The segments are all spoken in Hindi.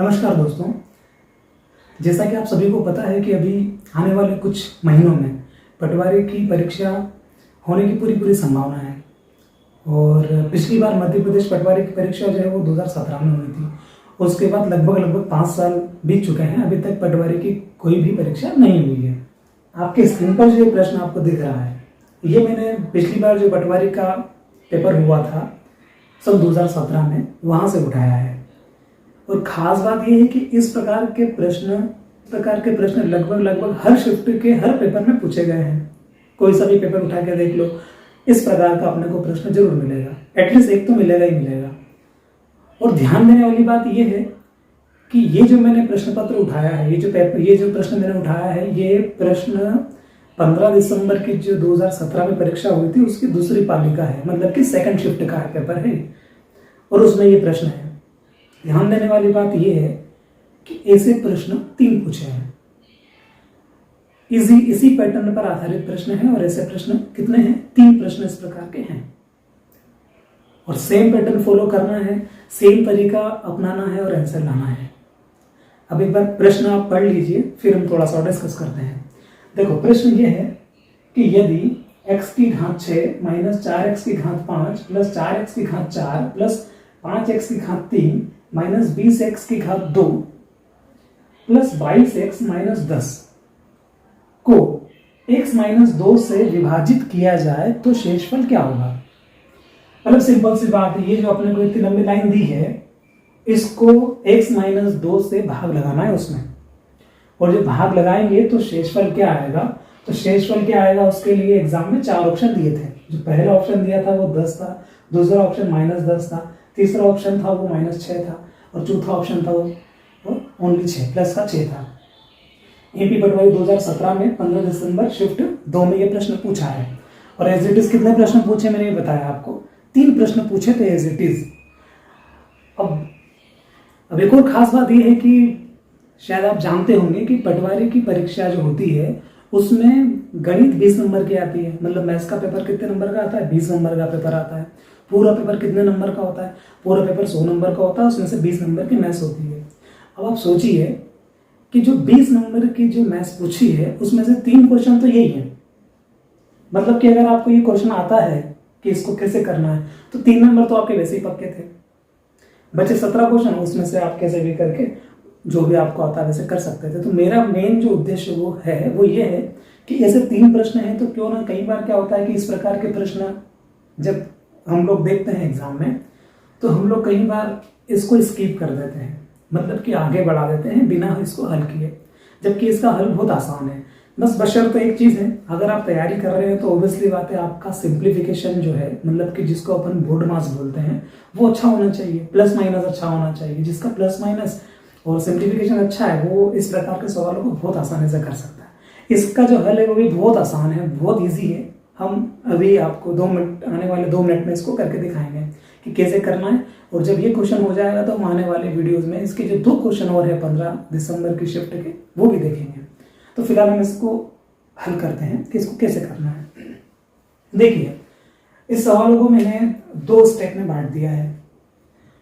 नमस्कार दोस्तों, जैसा कि आप सभी को पता है कि अभी आने वाले कुछ महीनों में पटवारी की परीक्षा होने की पूरी संभावना है। और पिछली बार मध्य प्रदेश पटवारी की परीक्षा जो है वो 2017 में हुई थी। उसके बाद लगभग 5 साल बीत चुके हैं, अभी तक पटवारी की कोई भी परीक्षा नहीं हुई है। आपके स्क्रीन पर जो प्रश्न आपको दिख रहा है, ये मैंने पिछली बार जो पटवारी का पेपर हुआ था सन 2017 में, वहाँ से उठाया है। और ख़ास बात यह है कि इस प्रकार के प्रश्न लगभग हर शिफ्ट के हर पेपर में पूछे गए हैं। कोई सा भी पेपर उठा के देख लो, इस प्रकार का अपने को प्रश्न जरूर मिलेगा, एटलीस्ट एक तो मिलेगा ही मिलेगा। और ध्यान देने वाली बात यह है कि ये जो मैंने प्रश्न पत्र उठाया है, ये जो प्रश्न मैंने उठाया है, ये प्रश्न 15 दिसंबर की जो 2017 में परीक्षा हुई थी उसकी दूसरी पाली का है, मतलब कि सेकंड शिफ्ट का पेपर है और उसमें ये प्रश्न है। ध्यान देने वाली बात यह है कि ऐसे प्रश्न 3 पूछे हैं। इसी पैटर्न पर आधारित प्रश्न है और ऐसे प्रश्न कितने हैं? 3 प्रश्न इस प्रकार के हैं और सेम पैटर्न फॉलो करना है, सेम तरीका अपनाना है और आंसर लाना है। अब एक बार प्रश्न आप पढ़ लीजिए, फिर हम थोड़ा सा डिस्कस करते हैं। देखो, प्रश्न ये है कि यदि x की घात 6 माइनस 4x की घात 5 प्लस 4x की घात 4 प्लस 5x की घात 3 माइनस 20x की घात 2 प्लस 22x माइनस 10 को x माइनस 2 से विभाजित किया जाए तो शेषफल क्या होगा? मतलब सिंपल सी बात है, ये जो अपने को इतनी लंबी लाइन दी है, इसको x माइनस 2 से भाग लगाना है उसमें, और जब भाग लगाएंगे तो शेषफल क्या आएगा? तो शेषफल क्या आएगा, उसके लिए एग्जाम में 4 ऑप्शन दिए थे। जो पहला ऑप्शन दिया था वो 10 था, दूसरा ऑप्शन माइनस 10 था, तीसरा ऑप्शन था वो माइनस 6 था और चौथा ऑप्शन था वो ओनली 6 प्लस का 6 था। एमपी पटवारी 2017 में 15 दिसंबर शिफ्ट 2 में ये प्रश्न पूछा है। और एज इट इज कितने प्रश्न पूछे मैंने ये बताया आपको, 3 प्रश्न पूछे थे एज इट इज। अब एक और खास बात ये है कि शायद आप जानते होंगे कि पटवारी की परीक्षा जो होती है उसमें गणित 20 नंबर की आती है। मतलब मैथ्स का पेपर कितने नंबर का आता है? 20 नंबर का पेपर आता है। पूरा पेपर कितने नंबर का होता है? पूरा पेपर 100 नंबर का होता है, उसमें से 20 नंबर की मैथ्स होती है। अब आप सोचिए कि जो 20 नंबर की जो मैथ्स पूछी है उसमें से 3 क्वेश्चन तो यही है। मतलब कि अगर आपको ये क्वेश्चन आता है कि इसको कैसे करना है तो 3 नंबर तो आपके वैसे ही पक्के थे। बचे 17 क्वेश्चन, उसमें से आप कैसे भी करके जो भी आपको आता है वैसे कर सकते थे। तो मेरा मेन जो उद्देश्य वो ये है कि ऐसे 3 प्रश्न हैं तो क्यों ना, कई बार क्या होता है कि इस प्रकार के प्रश्न जब हम लोग देखते हैं एग्जाम में तो हम लोग कई बार इसको स्किप कर देते हैं, मतलब कि आगे बढ़ा देते हैं बिना इसको हल किए, जबकि इसका हल बहुत आसान है। बस बशर्ते एक चीज़ है, अगर आप तैयारी कर रहे हैं तो ऑब्वियसली बात है आपका सिंप्लीफिकेशन जो है, मतलब कि जिसको अपन बोर्ड मास बोलते हैं, वो अच्छा होना चाहिए, प्लस माइनस अच्छा होना चाहिए। जिसका प्लस माइनस और सिंप्लीफिकेशन अच्छा है वो इस प्रकार के सवालों को बहुत आसानी से कर सकता है। इसका जो हल है वो भी बहुत आसान है, बहुत ईजी है। हम अभी आपको 2 मिनट, आने वाले 2 मिनट में इसको करके दिखाएंगे कि कैसे करना है। और जब ये क्वेश्चन हो जाएगा तो हम आने वाले वीडियोस में इसके जो 2 क्वेश्चन और है 15 दिसंबर की शिफ्ट के, वो भी देखेंगे। तो फिलहाल हम इसको हल करते हैं कि इसको कैसे करना है। देखिए, इस सवालों को मैंने 2 स्टेप में बांट दिया है,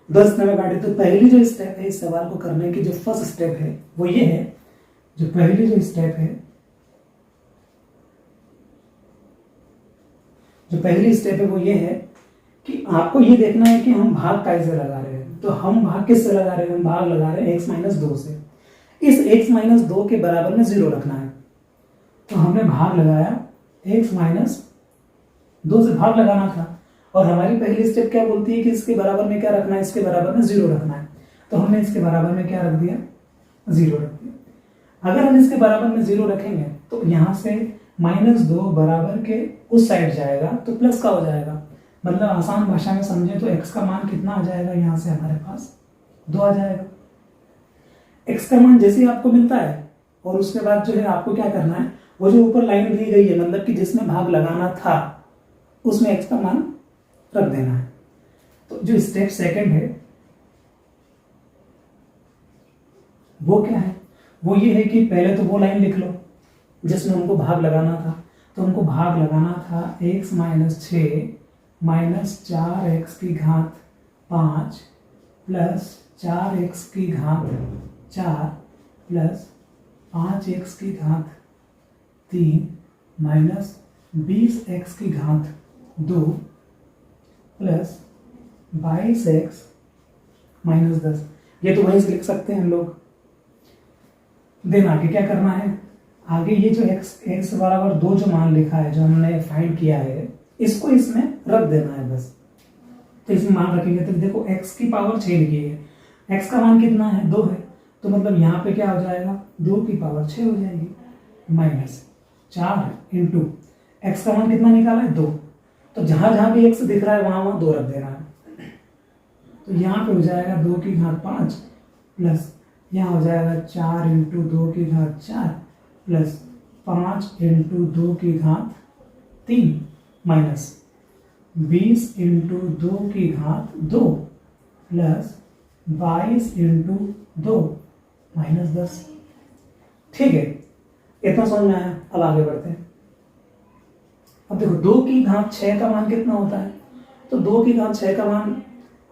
10 स्टेप में बांटे। तो पहली जो स्टेप है इस सवाल को करने की, जो फर्स्ट स्टेप है वो ये है, जो पहली जो स्टेप है, जो पहली स्टेप है वो ये है कि आपको ये देखना है कि हम भाग कैसे लगा रहे हैं। तो हम भाग किससे लगा रहे हैं? हम भाग लगा रहे हैं x माइनस 2 से। इस x माइनस 2 के बराबर में 0 रखना है। तो हमने भाग लगाया, x माइनस 2 से भाग लगाना था और हमारी पहली स्टेप क्या बोलती है कि इसके बराबर में क्या रखना है? इसके बराबर में 0 रखना है। तो हमने इसके बराबर में क्या रख दिया? 0 रख दिया। अगर हम इसके बराबर में 0 रखेंगे तो यहाँ से -2 बराबर के उस साइड जाएगा तो प्लस का हो जाएगा। मतलब आसान भाषा में समझे तो x का मान कितना आ जाएगा? यहाँ से हमारे पास 2 आ जाएगा। x का मान जैसे ही आपको मिलता है और उसके बाद जो है आपको क्या करना है, वो जो ऊपर लाइन दी गई है, मतलब कि जिसमें भाग लगाना था उसमें x का मान रख देना है। तो जो स्टेप सेकंड है वो क्या है? वो ये है कि पहले तो वो लाइन लिख लो जिसमें हमको भाग लगाना था। तो हमको भाग लगाना था x माइनस 6 माइनस 4x की घात 5 प्लस 4x की घात 4 प्लस 5x की घात 3 माइनस 20x की घात 2 प्लस 22x माइनस 10। ये तो वहीं से लिख सकते हैं हम लोग। देन आगे क्या करना है, आगे ये जो x बराबर 2 जो मान लिखा है, जो हमने फाइंड किया है, इसको इसमें रख देना है बस। तो इसमें मान रखेंगे तो देखो x की पावर 6 लिखी है, x का मान कितना है 2 है, तो मतलब यहाँ पे क्या हो जाएगा 2 की पावर 6 हो जाएगी माइनस 4 इंटू x का मान कितना निकाला है 2, तो जहां जहां भी x दिख रहा है वहां वहां 2 रख देना है। तो यहाँ पे हो जाएगा 2 की घात 5 प्लस यहाँ हो जाएगा 4 इंटू 2 की घात 4 प्लस 5 इंटू 2 की घात 3 माइनस 20 इंटू 2 की घात 2 प्लस 22 इंटू 2 माइनस 10। ठीक है, इतना समझ में आया। अब आगे बढ़ते हैं। अब देखो 2 की घात 6 का मान कितना होता है, तो 2 की घात 6 का मान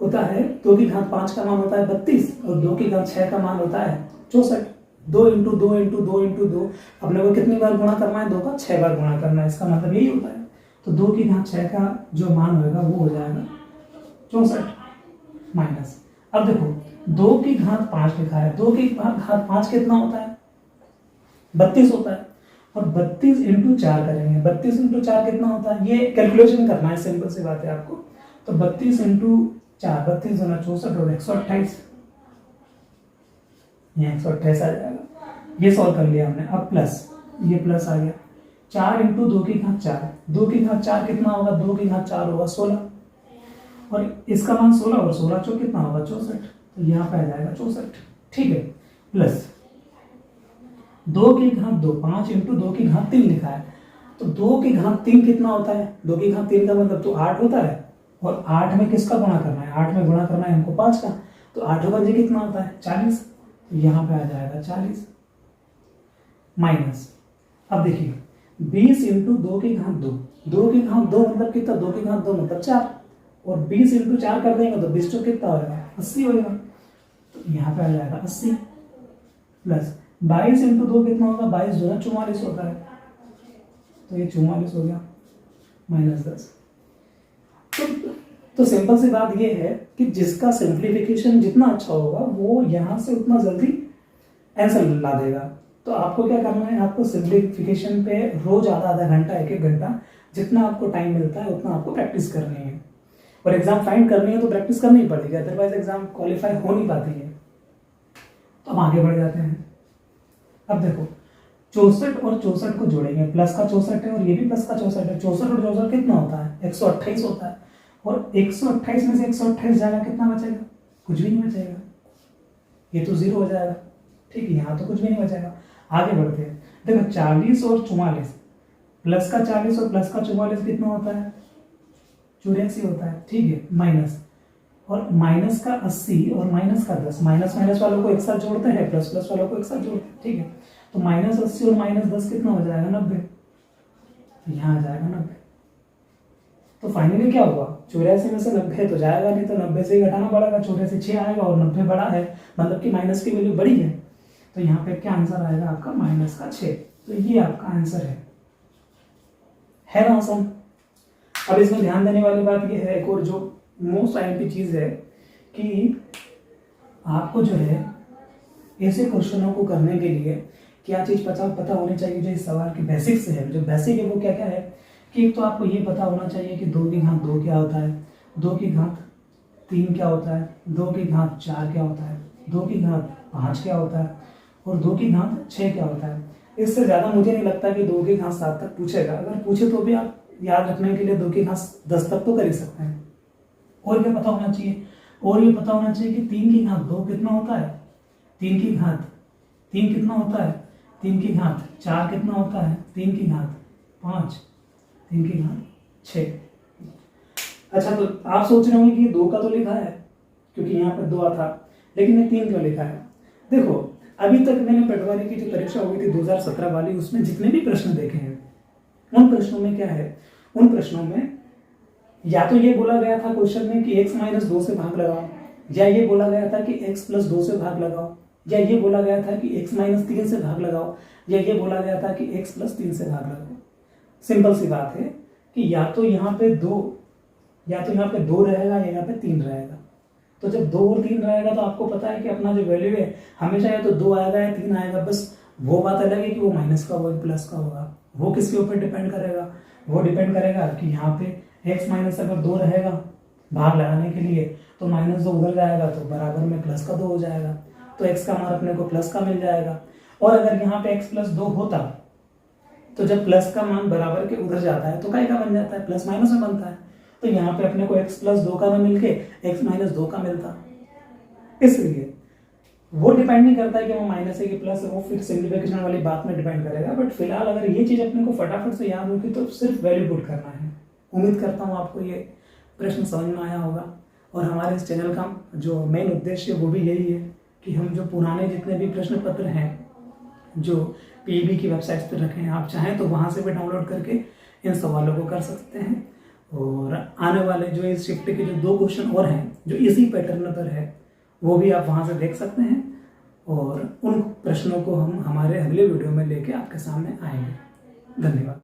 होता है, 2 की घात 5 का मान होता है 32 और 2 की घात 6 का मान होता है 64। 2 इंटू 2 इंटू 2 इंटू 2, अपने को कितनी बार गुणा करना है, 2 का 6 बार गुणा करना है, इसका मतलब यही होता है। तो 2 की घात 6 का जो मान होगा वो हो जाएगा 64 माइनस, अब देखो 2 की घात 5 लिखा है, 2 की घात 5 कितना होता है 32 होता है, और 32 इंटू 4 करेंगे, 32 इंटू 4 कितना होता है, ये कैलकुलेशन करना है, सिंपल सी बात है आपको। तो 32 इंटू 4, 32 गुना 64 और 128, ये 128 आ जाएगा। ये सॉल्व कर लिया हमने। अब प्लस, ये प्लस आ गया, 4 इंटू 2 की घात 4, 2 की घात 4 कितना होगा, 2 की घात 4 होगा 16, और इसका मान 16 और 16 चो कितना होगा 64, तो यहाँ पे आ जाएगा 64। ठीक है, प्लस 2 की घात 2, 5 इंटू 2 की घात 3 लिखा है, तो 2 की घात 3 कितना होता है, 2 की घात 3 का मतलब तो 8 होता है, और 8 में किसका गुणा करना है, 8 में गुणा करना है हमको 5 का, तो 8 बजे कितना होता है 40, तो यहाँ पे आ जाएगा 40 माइनस, अब देखिए 20 इंटू 2 की घात 2, 2 की घात 2 मतलब कितना, 2 की घात 2 मतलब 4, और 20 इंटू 4 कर देंगे तो 20 कितना होगा 80 होगा, तो यहाँ पे आ जाएगा 80 प्लस 22 इंटू 2 कितना होगा, 22 जो 44 होता है, तो ये 44 हो गया माइनस 10। तो सिंपल सी बात ये है कि जिसका सिंप्लीफिकेशन जितना अच्छा होगा वो यहाँ से उतना जल्दी आंसर ला देगा। तो आपको क्या करना है, आपको सिंप्लीफिकेशन पे रोज आधा घंटा 1-1 घंटा जितना आपको टाइम मिलता है उतना आपको प्रैक्टिस करनी है, और एग्जाम फाइंड करनी है तो प्रैक्टिस करनी ही पड़ेगी, अदरवाइज एग्जाम क्वालिफाई हो नहीं पाती है। तो हम आगे बढ़ जाते हैं। अब देखो 64 और 64 को जोड़ेंगे, प्लस का 64 है और ये भी प्लस का 64 है, 64 और 64 कितना होता है 128 होता है, और 128 में से 128 जाएगा कितना बचेगा, कुछ भी नहीं बचेगा, ये तो 0 हो जाएगा। ठीक है, यहाँ तो कुछ भी नहीं बचेगा। आगे बढ़ते हैं, देखो 40 और 44, प्लस का 40 और प्लस का 44 कितना होता है 84 होता है। ठीक है, माइनस, और माइनस का 80 और माइनस का 10, माइनस माइनस वालों को एक साथ जोड़ते हैं, प्लस प्लस वालों को एक साथ जोड़ते हैं। ठीक है, तो माइनस 80 और माइनस 10 कितना हो जाएगा 90, यहाँ आ जाएगा 90। तो फाइनली क्या हुआ, 84 में से 90 तो जाएगा नहीं, तो 90 से ही घटाना पड़ेगा, 84 से 6 आएगा और 90 बड़ा है, मतलब कि माइनस की वैल्यू बड़ी है, तो यहाँ पे क्या आंसर आएगा आपका माइनस का 6। तो ये आपका आंसर है ना आसान। अब इसमें ध्यान देने वाली बात ये है, एक और जो मोस्ट आईएमपी चीज है कि आपको जो है ऐसे क्वेश्चनों को करने के लिए क्या चीज पता होनी चाहिए, जो इस सवाल की बेसिक्स है, जो बेसिक है वो क्या क्या है कि एक तो आपको ये पता होना चाहिए कि 2 की घात 2 क्या होता है, 2 की घात 3 क्या होता है, 2 की घात 4 क्या होता है, 2 की घात 5 क्या होता है, और 2 की घात 6 क्या होता है। इससे ज़्यादा मुझे नहीं लगता कि 2 की घात 7 तक पूछेगा, अगर पूछे तो भी आप याद रखने के लिए 2 की घात 10 तक तो कर ही सकते हैं। और क्या पता होना चाहिए, और ये पता होना चाहिए कि 3 की घात 2 कितना होता है, 3 की घात 3 कितना होता है, 3 की घात 4 कितना होता है, 3 की घात 5, 3 की घात 6। अच्छा, तो आप सोच रहे होंगे कि 2 का तो लिखा है क्योंकि यहाँ पर 2 था, लेकिन ये 3 क्यों लिखा है। देखो अभी तक मैंने पटवारी की जो परीक्षा हुई थी 2017 वाली, उसमें जितने भी प्रश्न देखे हैं उन प्रश्नों में क्या है, उन प्रश्नों में या तो ये बोला गया था क्वेश्चन में कि x - 2 से भाग लगाओ, या ये बोला गया था कि x प्लस 2 से भाग लगाओ, या ये बोला गया था कि x माइनस 3 से भाग लगाओ, या ये बोला गया था कि x प्लस 3 से भाग लगाओ। सिंपल सी बात है कि या तो यहाँ पे 2 रहेगा या यहाँ पे 3 रहेगा। तो जब 2 और 3 रहेगा तो आपको पता है कि अपना जो वैल्यू है हमेशा या तो 2 आएगा या 3 आएगा। बस वो बात अलग है कि वो माइनस का होगा प्लस का होगा, वो किसके ऊपर डिपेंड करेगा, वो डिपेंड करेगा कि यहाँ पे x माइनस अगर 2 रहेगा भाग लगाने के लिए तो -2 उधर जाएगा तो बराबर में प्लस का 2 हो जाएगा, तो x का मान अपने को प्लस का मिल जाएगा। और अगर यहाँ पे x प्लस 2 होता तो जब प्लस का मान बराबर के उधर जाता है तो काय का बन जाता है, प्लस माइनस में बनता है। तो यहाँ पे अपने को x प्लस 2 का में मिलके x माइनस 2 का मिलता। इसलिए वो डिपेंड नहीं करता है कि वो माइनस है कि प्लस है, वो फिर सिंप्लीफिकेशन वाली बात में डिपेंड करेगा। बट फिलहाल अगर ये चीज अपने को फटाफट से याद होगी तो सिर्फ वैल्यू पुट करना है। उम्मीद करता हूँ आपको ये प्रश्न समझ में आया होगा। और हमारे इस चैनल का जो मेन उद्देश्य है वो भी यही है कि हम जो पुराने जितने भी प्रश्न पत्र हैं जो पीईबी की वेबसाइट पर रखे हैं, आप चाहें तो वहाँ से भी डाउनलोड करके इन सवालों को कर सकते हैं। और आने वाले जो इस शिफ्ट के जो 2 क्वेश्चन और हैं जो इसी पैटर्न पर है वो भी आप वहाँ से देख सकते हैं। और उन प्रश्नों को हम हमारे अगले वीडियो में लेके आपके सामने आएंगे। धन्यवाद।